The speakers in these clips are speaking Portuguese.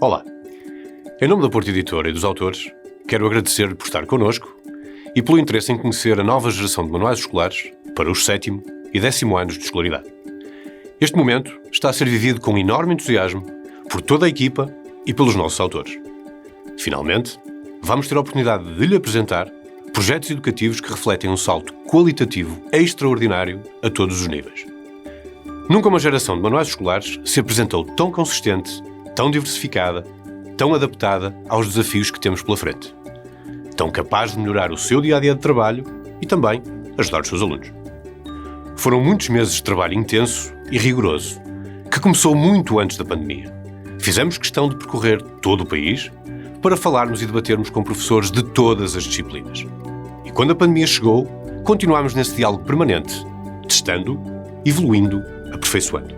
Olá, em nome da Porto Editora e dos autores, quero agradecer-lhe por estar connosco e pelo interesse em conhecer a nova geração de manuais escolares para os 7º e 10º anos de escolaridade. Este momento está a ser vivido com enorme entusiasmo por toda a equipa e pelos nossos autores. Finalmente, vamos ter a oportunidade de lhe apresentar projetos educativos que refletem um salto qualitativo extraordinário a todos os níveis. Nunca uma geração de manuais escolares se apresentou tão consistente, tão diversificada, tão adaptada aos desafios que temos pela frente. Tão capaz de melhorar o seu dia-a-dia de trabalho e também ajudar os seus alunos. Foram muitos meses de trabalho intenso e rigoroso, que começou muito antes da pandemia. Fizemos questão de percorrer todo o país para falarmos e debatermos com professores de todas as disciplinas. E quando a pandemia chegou, continuámos nesse diálogo permanente, testando, evoluindo, aperfeiçoando.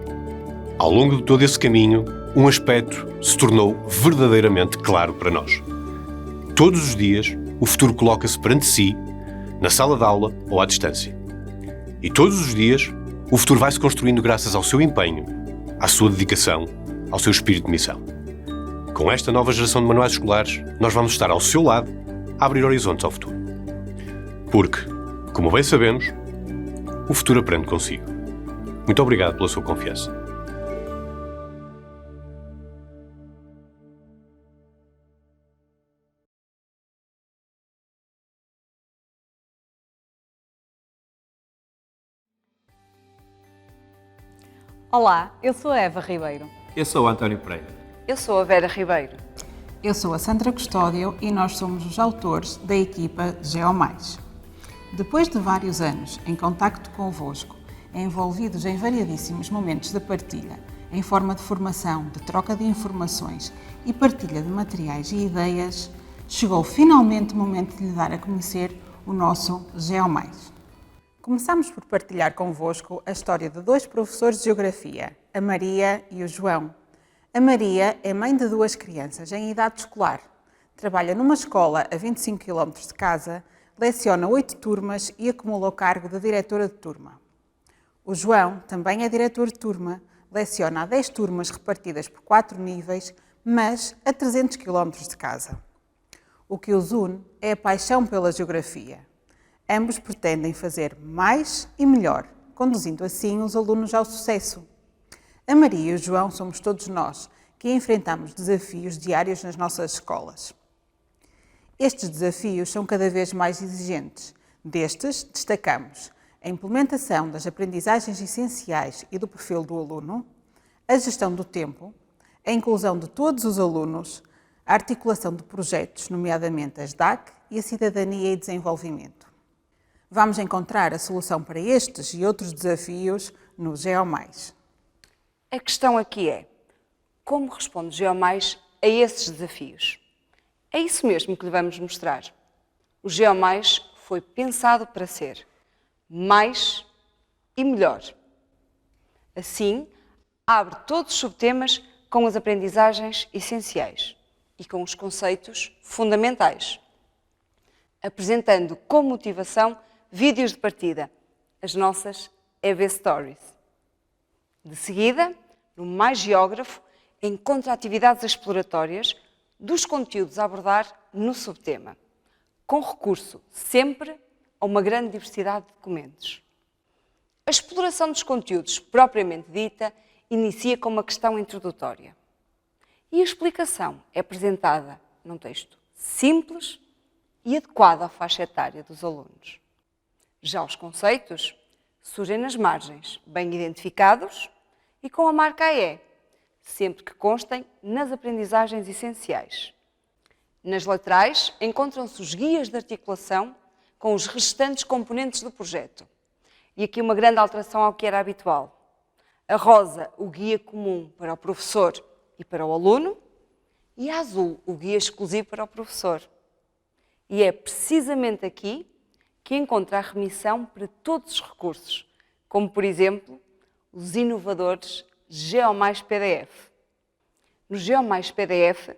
Ao longo de todo esse caminho, um aspecto se tornou verdadeiramente claro para nós. Todos os dias, o futuro coloca-se perante si, na sala de aula ou à distância. E todos os dias, o futuro vai-se construindo graças ao seu empenho, à sua dedicação, ao seu espírito de missão. Com esta nova geração de manuais escolares, nós vamos estar ao seu lado a abrir horizontes ao futuro. Porque, como bem sabemos, o futuro aprende consigo. Muito obrigado pela sua confiança. Olá, eu sou a Eva Ribeiro. Eu sou o António Pereira. Eu sou a Vera Ribeiro. Eu sou a Sandra Custódio e nós somos os autores da equipa GeoMais. Depois de vários anos em contacto convosco, envolvidos em variadíssimos momentos de partilha, em forma de formação, de troca de informações e partilha de materiais e ideias, chegou finalmente o momento de lhe dar a conhecer o nosso GeoMais. Começamos por partilhar convosco a história de dois professores de Geografia, a Maria e o João. A Maria é mãe de duas crianças em idade escolar, trabalha numa escola a 25 km de casa, leciona 8 turmas e acumula o cargo de diretora de turma. O João também é diretor de turma, leciona a 10 turmas repartidas por 4 níveis, mas a 300 km de casa. O que os une é a paixão pela geografia. Ambos pretendem fazer mais e melhor, conduzindo assim os alunos ao sucesso. A Maria e o João somos todos nós que enfrentamos desafios diários nas nossas escolas. Estes desafios são cada vez mais exigentes. Destes, destacamos a implementação das aprendizagens essenciais e do perfil do aluno, a gestão do tempo, a inclusão de todos os alunos, a articulação de projetos, nomeadamente as DAC e a cidadania e desenvolvimento. Vamos encontrar a solução para estes e outros desafios no GeoMais. A questão aqui é, como responde o GeoMais a esses desafios? É isso mesmo que lhe vamos mostrar. O GeoMais foi pensado para ser mais e melhor. Assim, abre todos os subtemas com as aprendizagens essenciais e com os conceitos fundamentais, apresentando como motivação vídeos de partida, as nossas EV Stories. De seguida, no Mais Geógrafo, encontra atividades exploratórias dos conteúdos a abordar no subtema, com recurso sempre a uma grande diversidade de documentos. A exploração dos conteúdos propriamente dita inicia com uma questão introdutória e a explicação é apresentada num texto simples e adequado à faixa etária dos alunos. Já os conceitos surgem nas margens, bem identificados e com a marca AE, sempre que constem nas aprendizagens essenciais. Nas laterais encontram-se os guias de articulação com os restantes componentes do projeto. E aqui uma grande alteração ao que era habitual. A rosa, o guia comum para o professor e para o aluno, e a azul, o guia exclusivo para o professor. E é precisamente aqui que encontra a remissão para todos os recursos, como, por exemplo, os inovadores GeoMais PDF. No GeoMais PDF,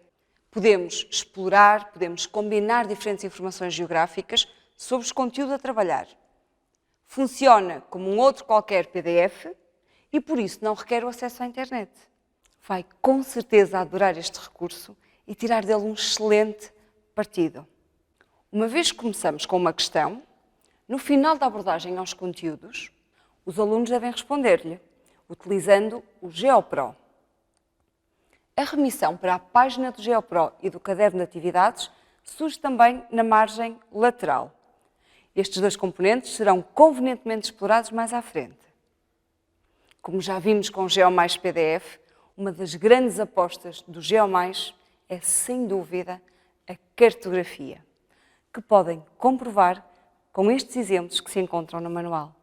podemos explorar, podemos combinar diferentes informações geográficas sobre os conteúdos a trabalhar. Funciona como um outro qualquer PDF e, por isso, não requer o acesso à internet. vai com certeza adorar este recurso e tirar dele um excelente partido. Uma vez que começamos com uma questão, no final da abordagem aos conteúdos, os alunos devem responder-lhe, utilizando o GeoPro. A remissão para a página do GeoPro e do caderno de atividades surge também na margem lateral. Estes dois componentes serão convenientemente explorados mais à frente. Como já vimos com o GeoMais PDF, uma das grandes apostas do GeoMais é, sem dúvida, a cartografia, que podem comprovar com estes exemplos que se encontram no manual.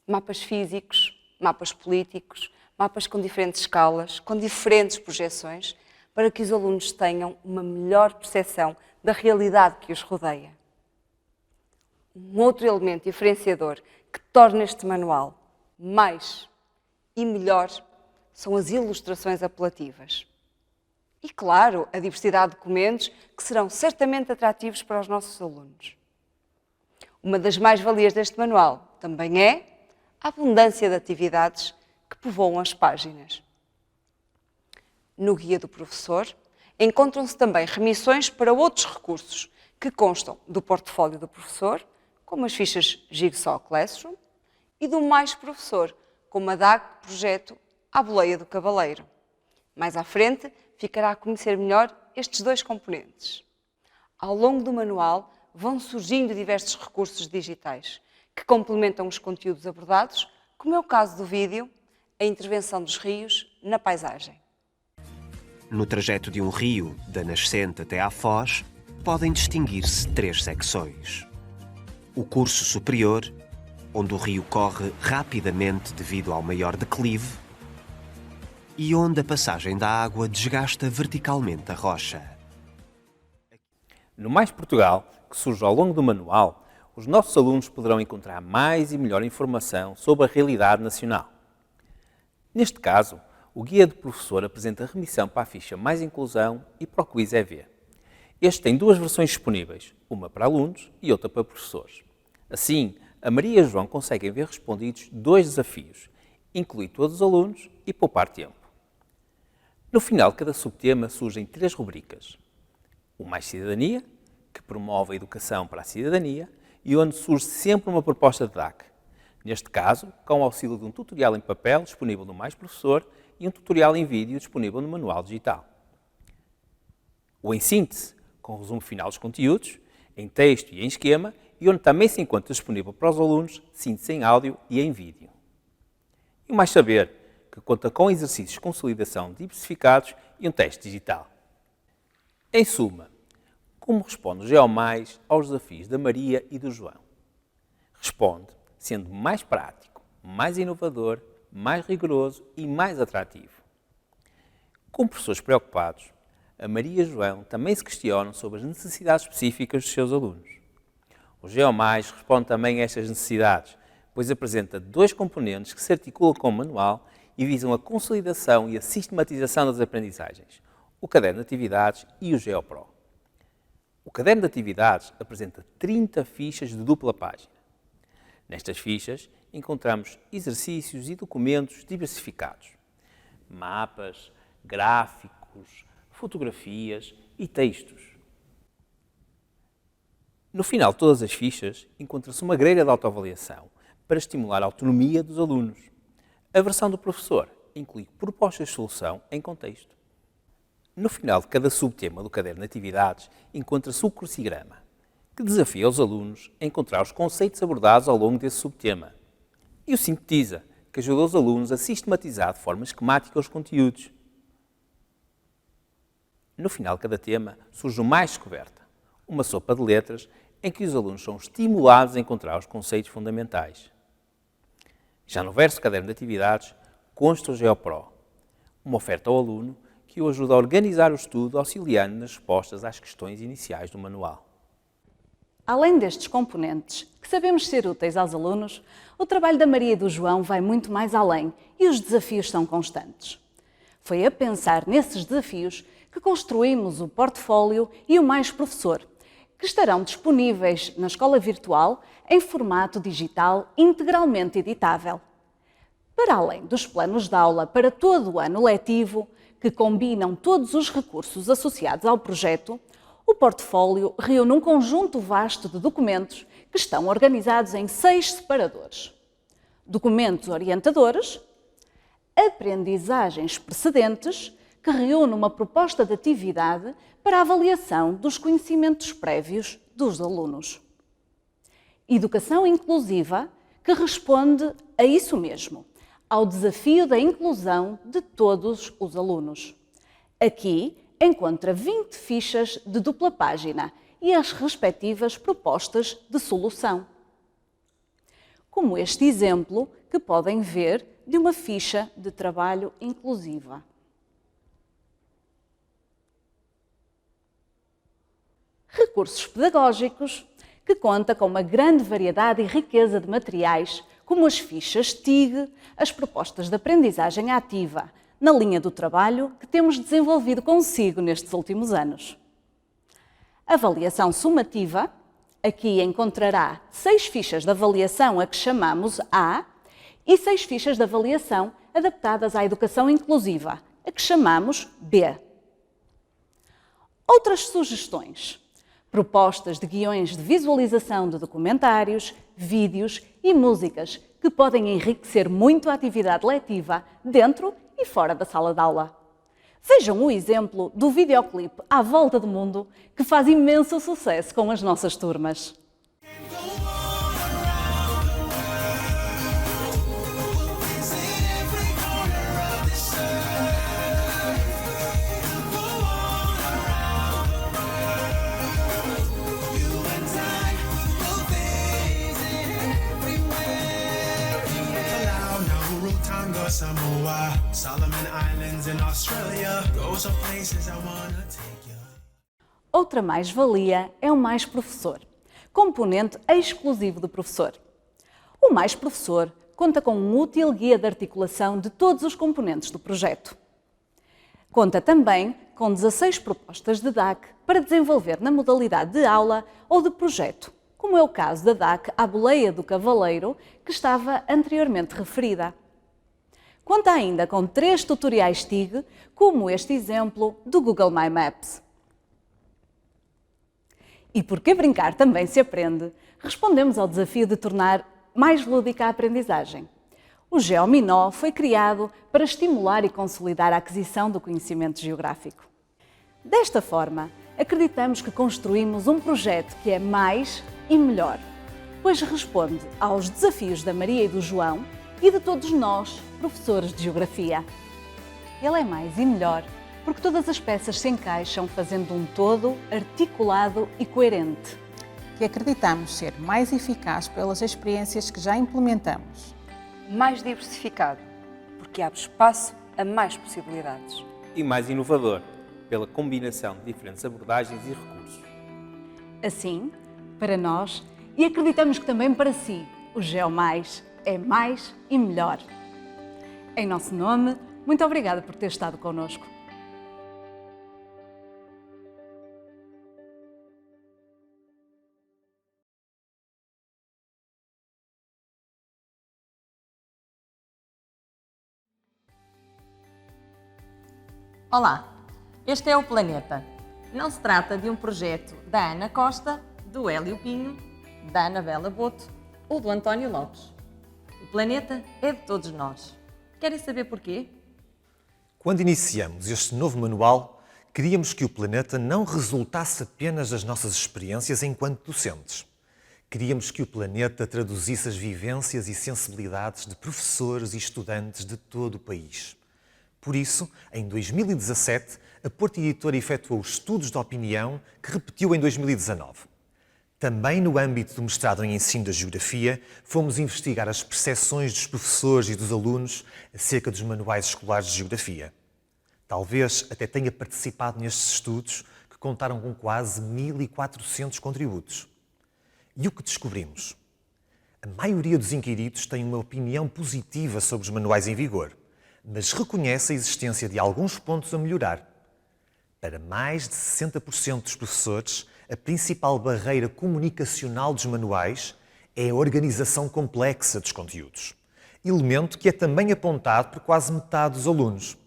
Mapas físicos, mapas políticos, mapas com diferentes escalas, com diferentes projeções, para que os alunos tenham uma melhor percepção da realidade que os rodeia. Um outro elemento diferenciador que torna este manual mais e melhor são as ilustrações apelativas. E, claro, a diversidade de documentos que serão certamente atrativos para os nossos alunos. Uma das mais-valias deste manual também é a abundância de atividades que povoam as páginas. No guia do professor encontram-se também remissões para outros recursos que constam do portfólio do professor, como as fichas Jigsaw Classroom, e do Mais Professor, como a DAG Projeto à Boleia do Cavaleiro. Mais à frente, ficará a conhecer melhor estes dois componentes. Ao longo do manual vão surgindo diversos recursos digitais que complementam os conteúdos abordados, como é o caso do vídeo, a intervenção dos rios na paisagem. No trajeto de um rio, da nascente até à foz, podem distinguir-se 3 secções. O curso superior, onde o rio corre rapidamente devido ao maior declive, e onde a passagem da água desgasta verticalmente a rocha. No Mais Portugal, que surge ao longo do manual, os nossos alunos poderão encontrar mais e melhor informação sobre a realidade nacional. Neste caso, o guia do professor apresenta a remissão para a ficha Mais Inclusão e para o Quiz EV. Este tem 2 versões disponíveis, uma para alunos e outra para professores. Assim, a Maria e o João conseguem ver respondidos 2 desafios, incluir todos os alunos e poupar tempo. No final de cada subtema surgem 3 rubricas. O Mais Cidadania, que promove a educação para a cidadania e onde surge sempre uma proposta de DAC. Neste caso, com o auxílio de um tutorial em papel disponível no Mais Professor e um tutorial em vídeo disponível no manual digital. O Em Síntese, com o resumo final dos conteúdos, em texto e em esquema, e onde também se encontra disponível para os alunos síntese em áudio e em vídeo. E o Mais Saber, que conta com exercícios de consolidação diversificados e um teste digital. Em suma, como responde o GeoMais aos desafios da Maria e do João? Responde sendo mais prático, mais inovador, mais rigoroso e mais atrativo. Com professores preocupados, a Maria e o João também se questionam sobre as necessidades específicas dos seus alunos. O GeoMais responde também a estas necessidades, pois apresenta 2 componentes que se articulam com o manual e visam a consolidação e a sistematização das aprendizagens, o Caderno de Atividades e o GeoPro. O Caderno de Atividades apresenta 30 fichas de dupla página. Nestas fichas encontramos exercícios e documentos diversificados, mapas, gráficos, fotografias e textos. No final de todas as fichas encontra-se uma grelha de autoavaliação para estimular a autonomia dos alunos. A versão do professor inclui propostas de solução em contexto. No final de cada subtema do caderno de atividades encontra-se o crucigrama, que desafia os alunos a encontrar os conceitos abordados ao longo desse subtema. E o sintetiza, que ajuda os alunos a sistematizar de forma esquemática os conteúdos. No final de cada tema surge o Mais Descoberta, uma sopa de letras em que os alunos são estimulados a encontrar os conceitos fundamentais. Já no verso caderno de atividades consta o GeoPro, uma oferta ao aluno que o ajuda a organizar o estudo auxiliando nas respostas às questões iniciais do manual. Além destes componentes, que sabemos ser úteis aos alunos, o trabalho da Maria e do João vai muito mais além e os desafios são constantes. Foi a pensar nesses desafios que construímos o portfólio e o Mais Professor, que estarão disponíveis na escola virtual em formato digital integralmente editável. Para além dos planos de aula para todo o ano letivo, que combinam todos os recursos associados ao projeto, o portfólio reúne um conjunto vasto de documentos que estão organizados em 6 separadores. Documentos orientadores, aprendizagens precedentes, que reúne uma proposta de atividade para a avaliação dos conhecimentos prévios dos alunos. Educação inclusiva, que responde a isso mesmo, ao desafio da inclusão de todos os alunos. Aqui encontra 20 fichas de dupla página e as respectivas propostas de solução. Como este exemplo que podem ver de uma ficha de trabalho inclusiva. Recursos pedagógicos, que conta com uma grande variedade e riqueza de materiais, como as fichas TIG, as propostas de aprendizagem ativa, na linha do trabalho que temos desenvolvido consigo nestes últimos anos. Avaliação sumativa, aqui encontrará 6 fichas de avaliação a que chamamos A e 6 fichas de avaliação adaptadas à educação inclusiva, a que chamamos B. Outras sugestões. Propostas de guiões de visualização de documentários, vídeos e músicas que podem enriquecer muito a atividade letiva dentro e fora da sala de aula. Vejam o exemplo do videoclipe À Volta do Mundo, que faz imenso sucesso com as nossas turmas. Samoa, Solomon Islands in Australia, those are places I wanna take you. Outra mais-valia é o Mais Professor, componente exclusivo do professor. O Mais Professor conta com um útil guia de articulação de todos os componentes do projeto. Conta também com 16 propostas de DAC para desenvolver na modalidade de aula ou de projeto, como é o caso da DAC à Boleia do Cavaleiro, que estava anteriormente referida. Conta ainda com 3 tutoriais TIG, como este exemplo do Google My Maps. E porque brincar também se aprende, respondemos ao desafio de tornar mais lúdica a aprendizagem. O GeoMinó foi criado para estimular e consolidar a aquisição do conhecimento geográfico. Desta forma, acreditamos que construímos um projeto que é mais e melhor, pois responde aos desafios da Maria e do João e de todos nós, professores de Geografia. Ele é mais e melhor porque todas as peças se encaixam fazendo um todo articulado e coerente. Que acreditamos ser mais eficaz pelas experiências que já implementamos. Mais diversificado, porque abre espaço a mais possibilidades. E mais inovador, pela combinação de diferentes abordagens e recursos. Assim, para nós, e acreditamos que também para si, o GeoMais é mais e melhor. Em nosso nome, muito obrigada por ter estado connosco. Olá, este é o Planeta. Não se trata de um projeto da Ana Costa, do Hélio Pinho, da Anabela Boto ou do António Lopes. O planeta é de todos nós. Querem saber porquê? Quando iniciamos este novo manual, queríamos que o planeta não resultasse apenas das nossas experiências enquanto docentes. Queríamos que o planeta traduzisse as vivências e sensibilidades de professores e estudantes de todo o país. Por isso, em 2017, a Porta Editora efetuou estudos de opinião que repetiu em 2019. Também no âmbito do mestrado em Ensino da Geografia, fomos investigar as percepções dos professores e dos alunos acerca dos manuais escolares de Geografia. Talvez até tenha participado nestes estudos, que contaram com quase 1.400 contributos. E o que descobrimos? A maioria dos inquiridos tem uma opinião positiva sobre os manuais em vigor, mas reconhece a existência de alguns pontos a melhorar. Para mais de 60% dos professores, a principal barreira comunicacional dos manuais é a organização complexa dos conteúdos. elemento que é também apontado por quase metade dos alunos.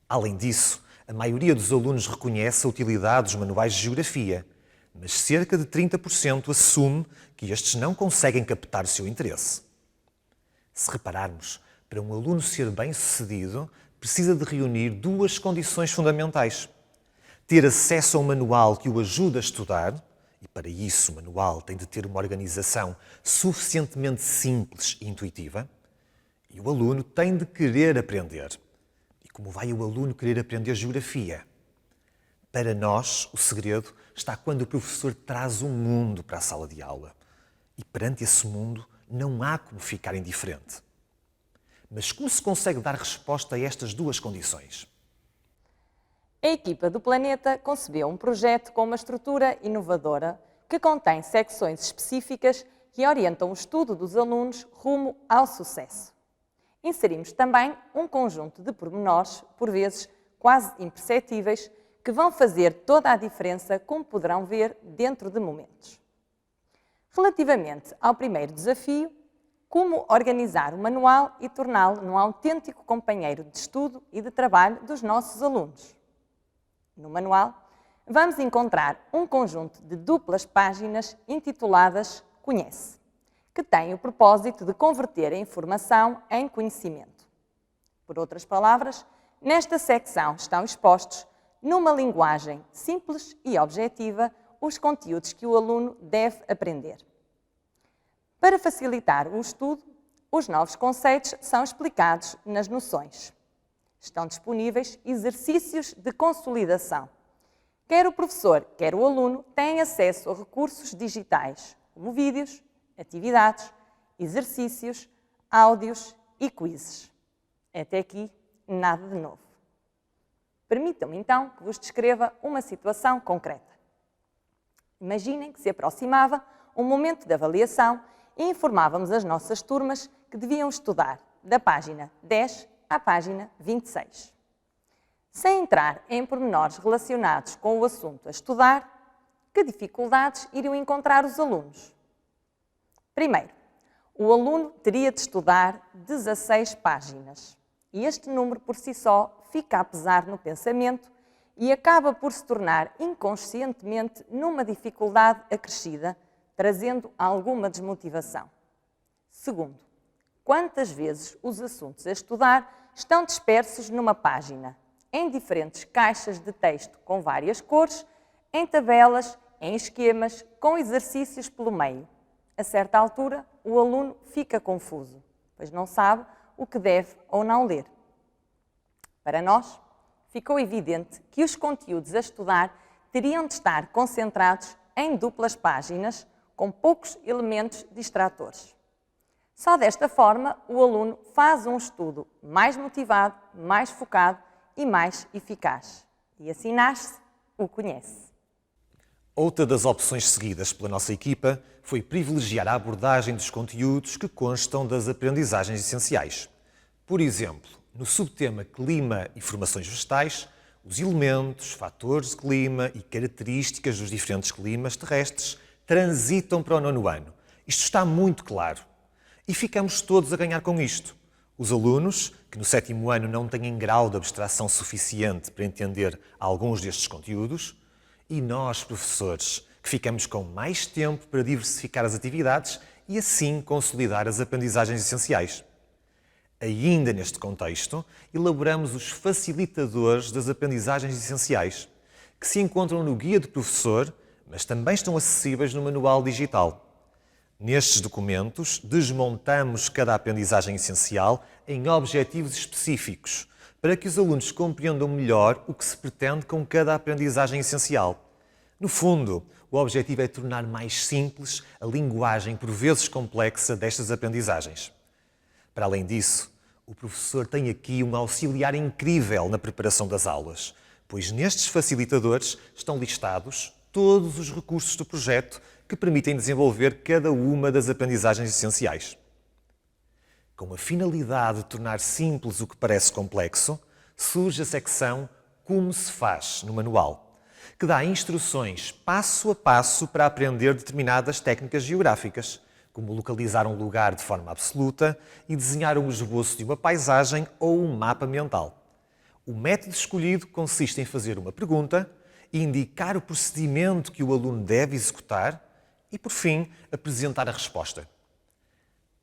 Além disso, a maioria dos alunos reconhece a utilidade dos manuais de geografia, mas cerca de 30% assume que estes não conseguem captar o seu interesse. Se repararmos, para um aluno ser bem-sucedido, precisa de reunir duas condições fundamentais. Ter acesso a um manual que o ajude a estudar, e para isso o manual tem de ter uma organização suficientemente simples e intuitiva, e o aluno tem de querer aprender. E como vai o aluno querer aprender geografia? Para nós, o segredo está quando o professor traz um mundo para a sala de aula. E perante esse mundo, não há como ficar indiferente. Mas como se consegue dar resposta a estas duas condições? A equipa do Planeta concebeu um projeto com uma estrutura inovadora que contém secções específicas que orientam o estudo dos alunos rumo ao sucesso. Inserimos também um conjunto de pormenores, por vezes quase imperceptíveis, que vão fazer toda a diferença, como poderão ver dentro de momentos. Relativamente ao primeiro desafio, como organizar o manual e torná-lo num autêntico companheiro de estudo e de trabalho dos nossos alunos. No manual, vamos encontrar um conjunto de duplas páginas intituladas Conhece, que tem o propósito de converter a informação em conhecimento. Por outras palavras, nesta secção estão expostos, numa linguagem simples e objetiva, os conteúdos que o aluno deve aprender. Para facilitar o estudo, os novos conceitos são explicados nas noções. Estão disponíveis exercícios de consolidação. Quer o professor, quer o aluno têm acesso a recursos digitais, como vídeos, atividades, exercícios, áudios e quizzes. Até aqui, nada de novo. Permitam-me então que vos descreva uma situação concreta. Imaginem que se aproximava um momento de avaliação e informávamos as nossas turmas que deviam estudar da página 10 à página 26. Sem entrar em pormenores relacionados com o assunto a estudar, que dificuldades iriam encontrar os alunos? Primeiro, o aluno teria de estudar 16 páginas e este número por si só fica a pesar no pensamento e acaba por se tornar inconscientemente numa dificuldade acrescida, trazendo alguma desmotivação. Segundo, quantas vezes os assuntos a estudar estão dispersos numa página, em diferentes caixas de texto com várias cores, em tabelas, em esquemas, com exercícios pelo meio. A certa altura, o aluno fica confuso, pois não sabe o que deve ou não ler. Para nós, ficou evidente que os conteúdos a estudar teriam de estar concentrados em duplas páginas, com poucos elementos distratores. Só desta forma, o aluno faz um estudo mais motivado, mais focado e mais eficaz. E assim nasce o Conhece. Outra das opções seguidas pela nossa equipa foi privilegiar a abordagem dos conteúdos que constam das aprendizagens essenciais. Por exemplo, no subtema Clima e Formações Vegetais, os elementos, fatores de clima e características dos diferentes climas terrestres transitam para o 9º ano. Isto está muito claro. E ficamos todos a ganhar com isto. Os alunos, que no 7º ano não têm grau de abstração suficiente para entender alguns destes conteúdos, e nós, professores, que ficamos com mais tempo para diversificar as atividades e assim consolidar as aprendizagens essenciais. Ainda neste contexto, elaboramos os facilitadores das aprendizagens essenciais, que se encontram no guia do professor, mas também estão acessíveis no manual digital. Nestes documentos, desmontamos cada aprendizagem essencial em objetivos específicos, para que os alunos compreendam melhor o que se pretende com cada aprendizagem essencial. No fundo, o objetivo é tornar mais simples a linguagem por vezes complexa destas aprendizagens. Para além disso, o professor tem aqui um auxiliar incrível na preparação das aulas, pois nestes facilitadores estão listados todos os recursos do projeto que permitem desenvolver cada uma das aprendizagens essenciais. Com a finalidade de tornar simples o que parece complexo, surge a secção Como se faz no manual, que dá instruções passo a passo para aprender determinadas técnicas geográficas, como localizar um lugar de forma absoluta e desenhar um esboço de uma paisagem ou um mapa mental. O método escolhido consiste em fazer uma pergunta, indicar o procedimento que o aluno deve executar e, por fim, apresentar a resposta.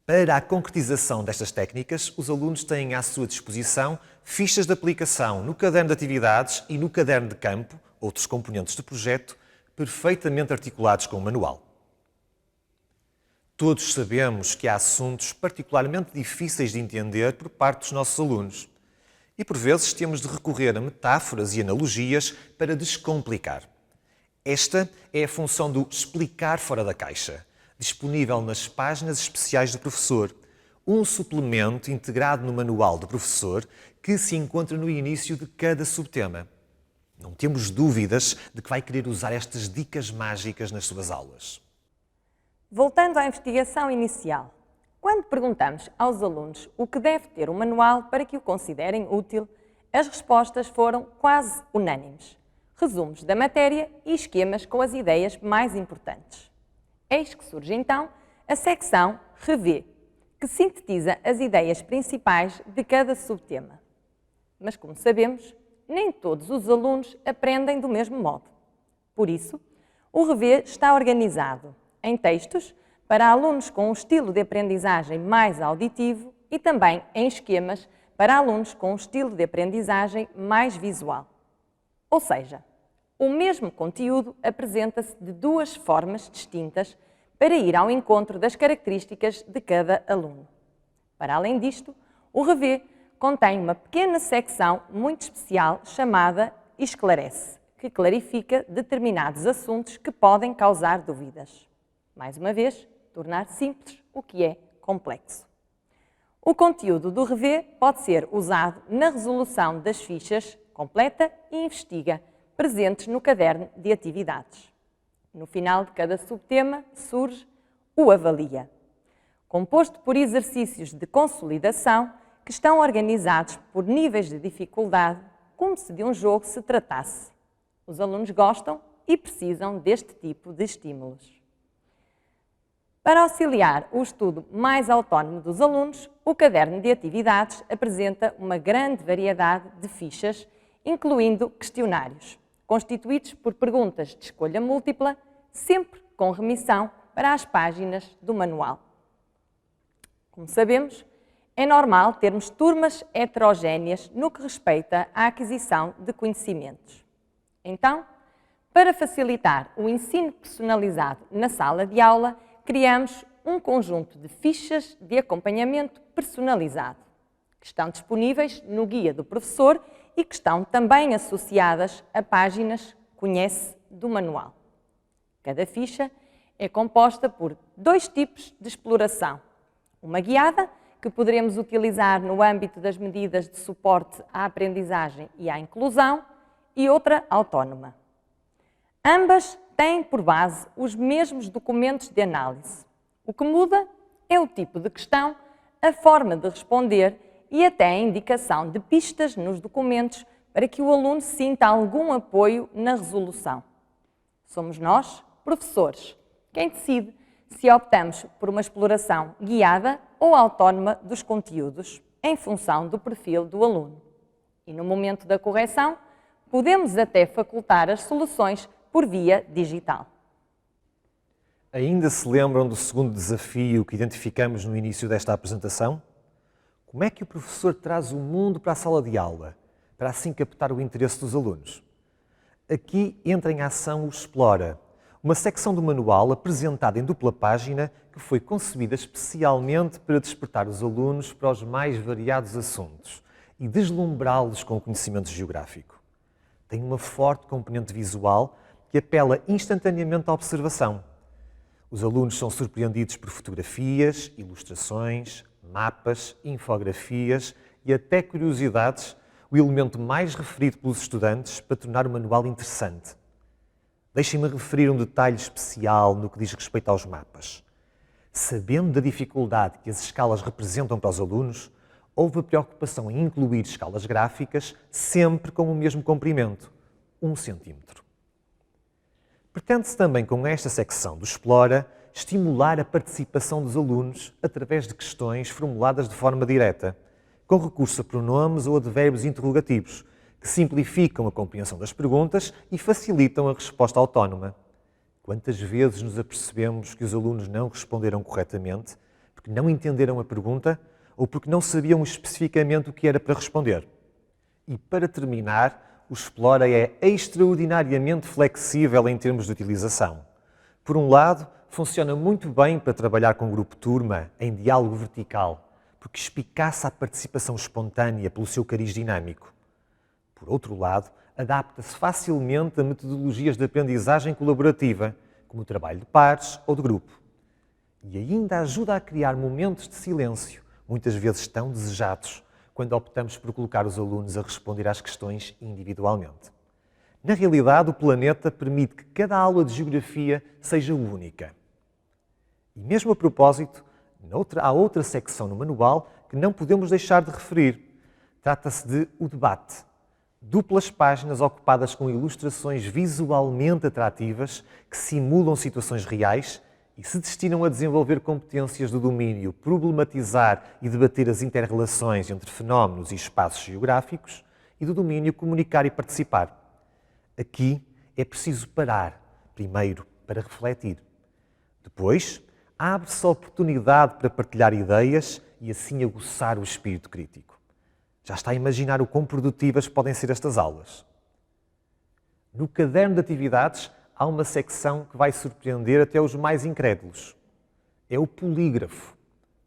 Para a concretização destas técnicas, os alunos têm à sua disposição fichas de aplicação no caderno de atividades e no caderno de campo, outros componentes do projeto, perfeitamente articulados com o manual. Todos sabemos que há assuntos particularmente difíceis de entender por parte dos nossos alunos e, por vezes, temos de recorrer a metáforas e analogias para descomplicar. Esta é a função do explicar fora da caixa, disponível nas páginas especiais do professor, um suplemento integrado no manual do professor que se encontra no início de cada subtema. Não temos dúvidas de que vai querer usar estas dicas mágicas nas suas aulas. Voltando à investigação inicial, quando perguntamos aos alunos o que deve ter o manual para que o considerem útil, as respostas foram quase unânimes. Resumos da matéria e esquemas com as ideias mais importantes. Eis que surge então a secção Revê, que sintetiza as ideias principais de cada subtema. Mas, como sabemos, nem todos os alunos aprendem do mesmo modo. Por isso, o Revê está organizado em textos para alunos com um estilo de aprendizagem mais auditivo e também em esquemas para alunos com um estilo de aprendizagem mais visual. Ou seja, o mesmo conteúdo apresenta-se de duas formas distintas para ir ao encontro das características de cada aluno. Para além disto, o Revê contém uma pequena secção muito especial chamada Esclarece, que clarifica determinados assuntos que podem causar dúvidas. Mais uma vez, tornar simples o que é complexo. O conteúdo do Revê pode ser usado na resolução das fichas Completa e Investiga, presentes no caderno de atividades. No final de cada subtema surge o Avalia, composto por exercícios de consolidação que estão organizados por níveis de dificuldade, como se de um jogo se tratasse. Os alunos gostam e precisam deste tipo de estímulos. Para auxiliar o estudo mais autónomo dos alunos, o caderno de atividades apresenta uma grande variedade de fichas, incluindo questionários, constituídos por perguntas de escolha múltipla, sempre com remissão para as páginas do manual. Como sabemos, é normal termos turmas heterogéneas no que respeita à aquisição de conhecimentos. Então, para facilitar o ensino personalizado na sala de aula, criamos um conjunto de fichas de acompanhamento personalizado, que estão disponíveis no guia do professor e que estão também associadas a páginas Conhece do manual. Cada ficha é composta por dois tipos de exploração. Uma guiada, que poderemos utilizar no âmbito das medidas de suporte à aprendizagem e à inclusão, e outra autónoma. Ambas têm por base os mesmos documentos de análise. O que muda é o tipo de questão, a forma de responder e até a indicação de pistas nos documentos para que o aluno sinta algum apoio na resolução. Somos nós, professores, quem decide se optamos por uma exploração guiada ou autónoma dos conteúdos, em função do perfil do aluno. E no momento da correção, podemos até facultar as soluções por via digital. Ainda se lembram do segundo desafio que identificamos no início desta apresentação? Como é que o professor traz o mundo para a sala de aula, para assim captar o interesse dos alunos? Aqui entra em ação o Explora, uma secção do manual apresentada em dupla página que foi concebida especialmente para despertar os alunos para os mais variados assuntos e deslumbrá-los com o conhecimento geográfico. Tem uma forte componente visual que apela instantaneamente à observação. Os alunos são surpreendidos por fotografias, ilustrações, mapas, infografias e até curiosidades, o elemento mais referido pelos estudantes para tornar o manual interessante. Deixem-me referir um detalhe especial no que diz respeito aos mapas. Sabendo da dificuldade que as escalas representam para os alunos, houve a preocupação em incluir escalas gráficas sempre com o mesmo comprimento, 1 cm. Pretende-se também com esta secção do Explora estimular a participação dos alunos através de questões formuladas de forma direta, com recurso a pronomes ou advérbios interrogativos, que simplificam a compreensão das perguntas e facilitam a resposta autónoma. Quantas vezes nos apercebemos que os alunos não responderam corretamente porque não entenderam a pergunta ou porque não sabiam especificamente o que era para responder? E para terminar, o Explora é extraordinariamente flexível em termos de utilização. Por um lado, funciona muito bem para trabalhar com grupo turma em diálogo vertical, porque espicaça a participação espontânea pelo seu cariz dinâmico. Por outro lado, adapta-se facilmente a metodologias de aprendizagem colaborativa, como o trabalho de pares ou de grupo. E ainda ajuda a criar momentos de silêncio, muitas vezes tão desejados, quando optamos por colocar os alunos a responder às questões individualmente. Na realidade, o Planeta permite que cada aula de geografia seja única. E mesmo a propósito, há outra secção no manual que não podemos deixar de referir. Trata-se de O Debate. Duplas páginas ocupadas com ilustrações visualmente atrativas que simulam situações reais e se destinam a desenvolver competências do domínio problematizar e debater as inter-relações entre fenómenos e espaços geográficos e do domínio comunicar e participar. Aqui é preciso parar, primeiro, para refletir. Depois, abre-se a oportunidade para partilhar ideias e assim aguçar o espírito crítico. Já está a imaginar o quão produtivas podem ser estas aulas. No caderno de atividades, há uma secção que vai surpreender até os mais incrédulos. É o polígrafo.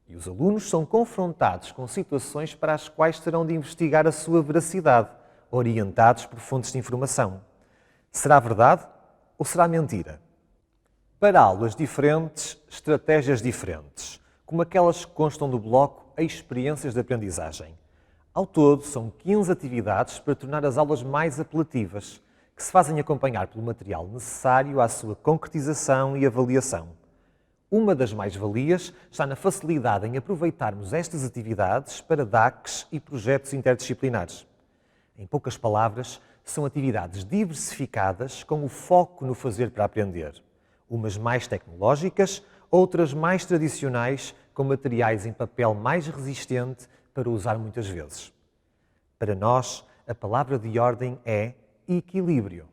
E os alunos são confrontados com situações para as quais terão de investigar a sua veracidade, orientados por fontes de informação. Será verdade ou será mentira? Para aulas diferentes, estratégias diferentes, como aquelas que constam do bloco Experiências de Aprendizagem. Ao todo, são 15 atividades para tornar as aulas mais apelativas, que se fazem acompanhar pelo material necessário à sua concretização e avaliação. Uma das mais-valias está na facilidade em aproveitarmos estas atividades para DACs e projetos interdisciplinares. Em poucas palavras, são atividades diversificadas com o foco no fazer para aprender. Umas mais tecnológicas, outras mais tradicionais, com materiais em papel mais resistente para usar muitas vezes. Para nós, a palavra de ordem é equilíbrio.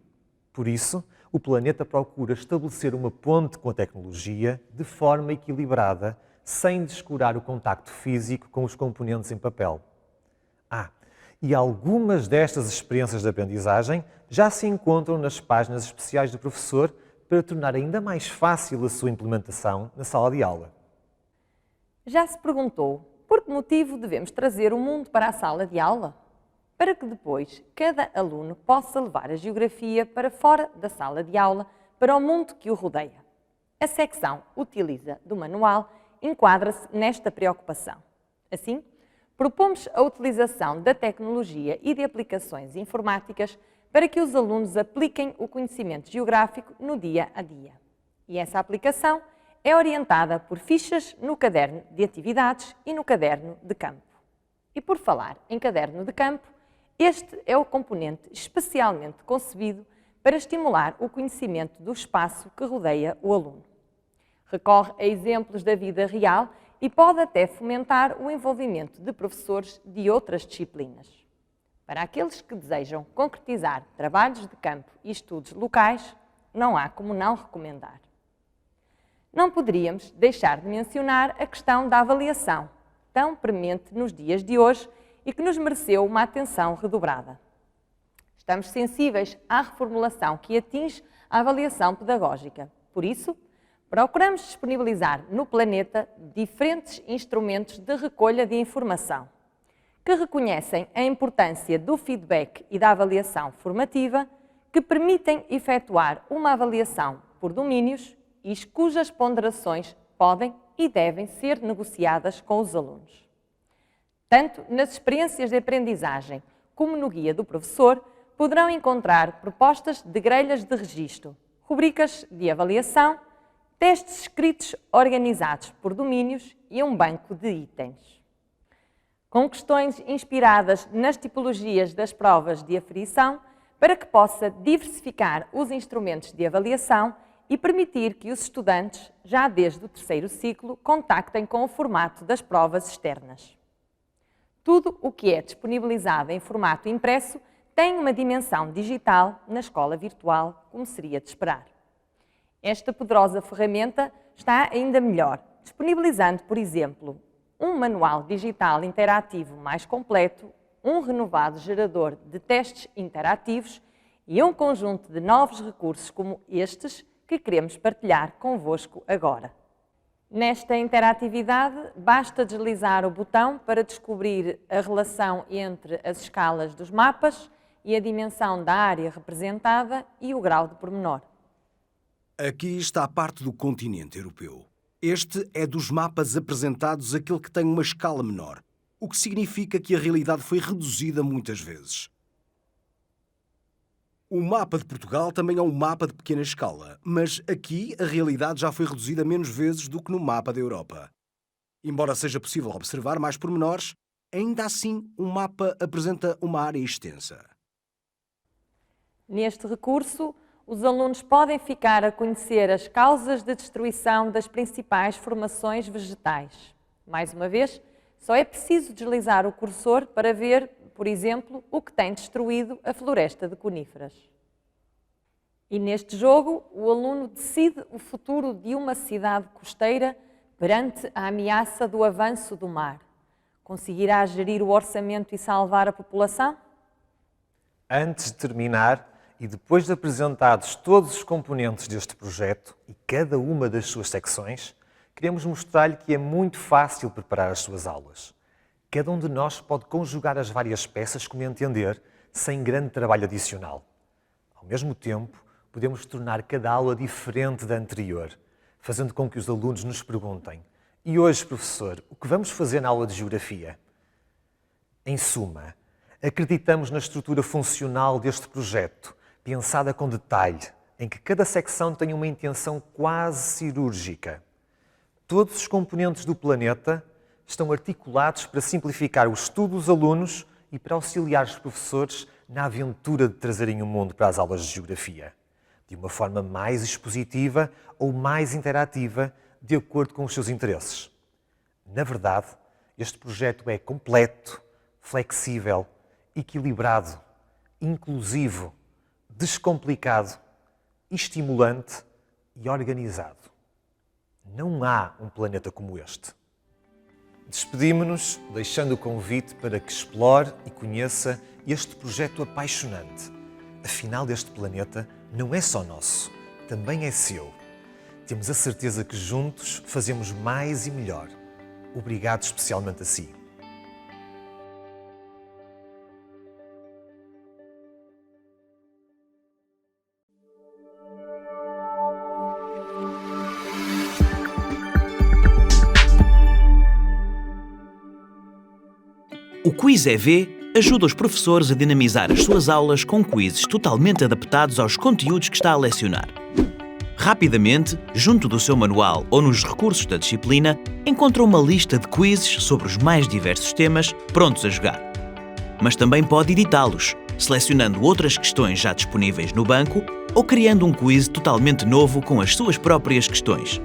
Por isso, o Planeta procura estabelecer uma ponte com a tecnologia de forma equilibrada, sem descurar o contacto físico com os componentes em papel. E algumas destas experiências de aprendizagem já se encontram nas páginas especiais do professor para tornar ainda mais fácil a sua implementação na sala de aula. Já se perguntou por que motivo devemos trazer o mundo para a sala de aula? Para que depois cada aluno possa levar a geografia para fora da sala de aula, para o mundo que o rodeia. A secção Utiliza do manual enquadra-se nesta preocupação. Assim, propomos a utilização da tecnologia e de aplicações informáticas para que os alunos apliquem o conhecimento geográfico no dia a dia. E essa aplicação é orientada por fichas no caderno de atividades e no caderno de campo. E por falar em caderno de campo, este é o componente especialmente concebido para estimular o conhecimento do espaço que rodeia o aluno. Recorre a exemplos da vida real e pode até fomentar o envolvimento de professores de outras disciplinas. Para aqueles que desejam concretizar trabalhos de campo e estudos locais, não há como não recomendar. Não poderíamos deixar de mencionar a questão da avaliação, tão premente nos dias de hoje e que nos mereceu uma atenção redobrada. Estamos sensíveis à reformulação que atinge a avaliação pedagógica. Por isso, procuramos disponibilizar no Planeta diferentes instrumentos de recolha de informação, que reconhecem a importância do feedback e da avaliação formativa, que permitem efetuar uma avaliação por domínios e cujas ponderações podem e devem ser negociadas com os alunos. Tanto nas experiências de aprendizagem como no guia do professor, poderão encontrar propostas de grelhas de registro, rubricas de avaliação, testes escritos organizados por domínios e um banco de itens. Com questões inspiradas nas tipologias das provas de aferição, para que possa diversificar os instrumentos de avaliação, e permitir que os estudantes, já desde o terceiro ciclo, contactem com o formato das provas externas. Tudo o que é disponibilizado em formato impresso tem uma dimensão digital na escola virtual, como seria de esperar. Esta poderosa ferramenta está ainda melhor, disponibilizando, por exemplo, um manual digital interativo mais completo, um renovado gerador de testes interativos e um conjunto de novos recursos como estes que queremos partilhar convosco agora. Nesta interatividade, basta deslizar o botão para descobrir a relação entre as escalas dos mapas e a dimensão da área representada e o grau de pormenor. Aqui está a parte do continente europeu. Este é dos mapas apresentados aquele que tem uma escala menor, o que significa que a realidade foi reduzida muitas vezes. O mapa de Portugal também é um mapa de pequena escala, mas aqui a realidade já foi reduzida menos vezes do que no mapa da Europa. Embora seja possível observar mais pormenores, ainda assim um mapa apresenta uma área extensa. Neste recurso, os alunos podem ficar a conhecer as causas de destruição das principais formações vegetais. Mais uma vez, só é preciso deslizar o cursor para ver, por exemplo, o que tem destruído a floresta de coníferas. E neste jogo, o aluno decide o futuro de uma cidade costeira perante a ameaça do avanço do mar. Conseguirá gerir o orçamento e salvar a população? Antes de terminar, e depois de apresentados todos os componentes deste projeto e cada uma das suas secções, queremos mostrar-lhe que é muito fácil preparar as suas aulas. Cada um de nós pode conjugar as várias peças como entender, sem grande trabalho adicional. Ao mesmo tempo, podemos tornar cada aula diferente da anterior, fazendo com que os alunos nos perguntem: e hoje, professor, o que vamos fazer na aula de Geografia? Em suma, acreditamos na estrutura funcional deste projeto, pensada com detalhe, em que cada secção tem uma intenção quase cirúrgica. Todos os componentes do planeta estão articulados para simplificar o estudo dos alunos e para auxiliar os professores na aventura de trazerem o mundo para as aulas de Geografia, de uma forma mais expositiva ou mais interativa, de acordo com os seus interesses. Na verdade, este projeto é completo, flexível, equilibrado, inclusivo, descomplicado, estimulante e organizado. Não há um planeta como este. Despedimos-nos deixando o convite para que explore e conheça este projeto apaixonante. Afinal, este planeta não é só nosso, também é seu. Temos a certeza que juntos fazemos mais e melhor. Obrigado especialmente a si. O Quiz EV ajuda os professores a dinamizar as suas aulas com quizzes totalmente adaptados aos conteúdos que está a lecionar. Rapidamente, junto do seu manual ou nos recursos da disciplina, encontra uma lista de quizzes sobre os mais diversos temas prontos a jogar. Mas também pode editá-los, selecionando outras questões já disponíveis no banco ou criando um quiz totalmente novo com as suas próprias questões.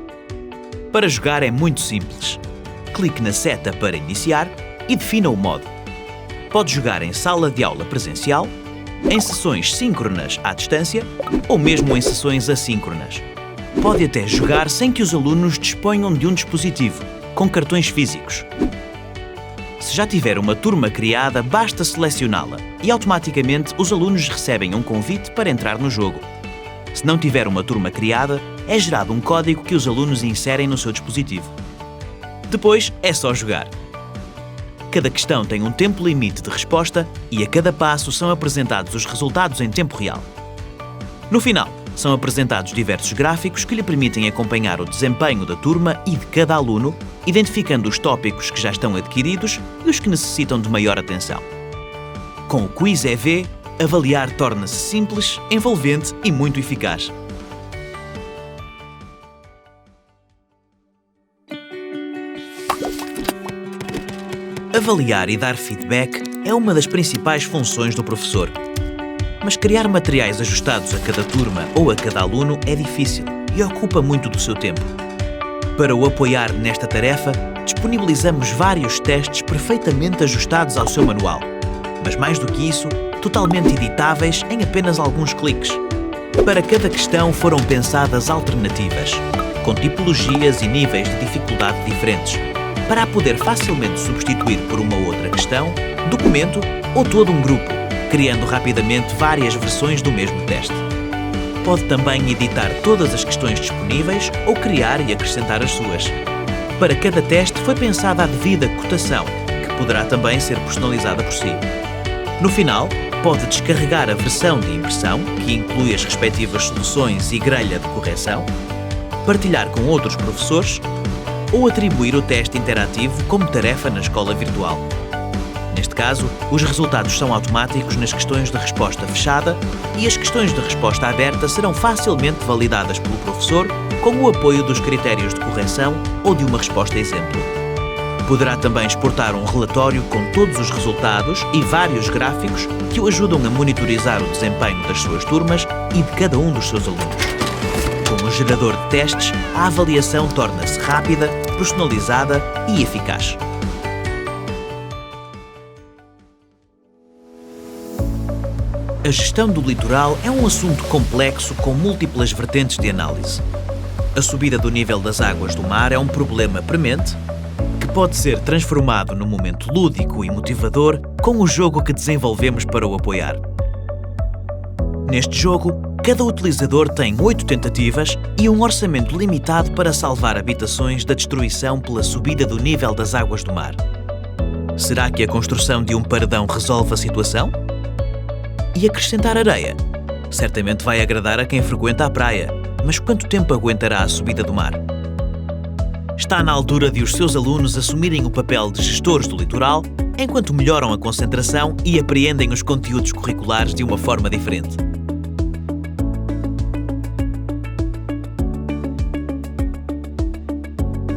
Para jogar é muito simples. Clique na seta para iniciar e defina o modo. Pode jogar em sala de aula presencial, em sessões síncronas à distância ou mesmo em sessões assíncronas. Pode até jogar sem que os alunos disponham de um dispositivo, com cartões físicos. Se já tiver uma turma criada, basta selecioná-la e automaticamente os alunos recebem um convite para entrar no jogo. Se não tiver uma turma criada, é gerado um código que os alunos inserem no seu dispositivo. Depois é só jogar. Cada questão tem um tempo limite de resposta e a cada passo são apresentados os resultados em tempo real. No final, são apresentados diversos gráficos que lhe permitem acompanhar o desempenho da turma e de cada aluno, identificando os tópicos que já estão adquiridos e os que necessitam de maior atenção. Com o Quiz EV, avaliar torna-se simples, envolvente e muito eficaz. Avaliar e dar feedback é uma das principais funções do professor. Mas criar materiais ajustados a cada turma ou a cada aluno é difícil. e ocupa muito do seu tempo. Para o apoiar nesta tarefa, disponibilizamos vários testes perfeitamente ajustados ao seu manual, mas mais do que isso, totalmente editáveis em apenas alguns cliques. Para cada questão foram pensadas alternativas, com tipologias e níveis de dificuldade diferentes, para a poder facilmente substituir por uma outra questão, documento ou todo um grupo, criando rapidamente várias versões do mesmo teste. Pode também editar todas as questões disponíveis ou criar e acrescentar as suas. Para cada teste foi pensada a devida cotação, que poderá também ser personalizada por si. No final, pode descarregar a versão de impressão, que inclui as respectivas soluções e grelha de correção, partilhar com outros professores ou atribuir o teste interativo como tarefa na escola virtual. Neste caso, os resultados são automáticos nas questões de resposta fechada e as questões de resposta aberta serão facilmente validadas pelo professor com o apoio dos critérios de correção ou de uma resposta exemplo. Poderá também exportar um relatório com todos os resultados e vários gráficos que o ajudam a monitorizar o desempenho das suas turmas e de cada um dos seus alunos. Com o gerador de testes, a avaliação torna-se rápida, personalizada e eficaz. A gestão do litoral é um assunto complexo com múltiplas vertentes de análise. A subida do nível das águas do mar é um problema premente que pode ser transformado num momento lúdico e motivador com o jogo que desenvolvemos para o apoiar. Neste jogo, cada utilizador tem 8 tentativas e um orçamento limitado para salvar habitações da destruição pela subida do nível das águas do mar. Será que a construção de um paredão resolve a situação? E acrescentar areia? Certamente vai agradar a quem frequenta a praia, mas quanto tempo aguentará a subida do mar? Está na altura de os seus alunos assumirem o papel de gestores do litoral, enquanto melhoram a concentração e apreendem os conteúdos curriculares de uma forma diferente.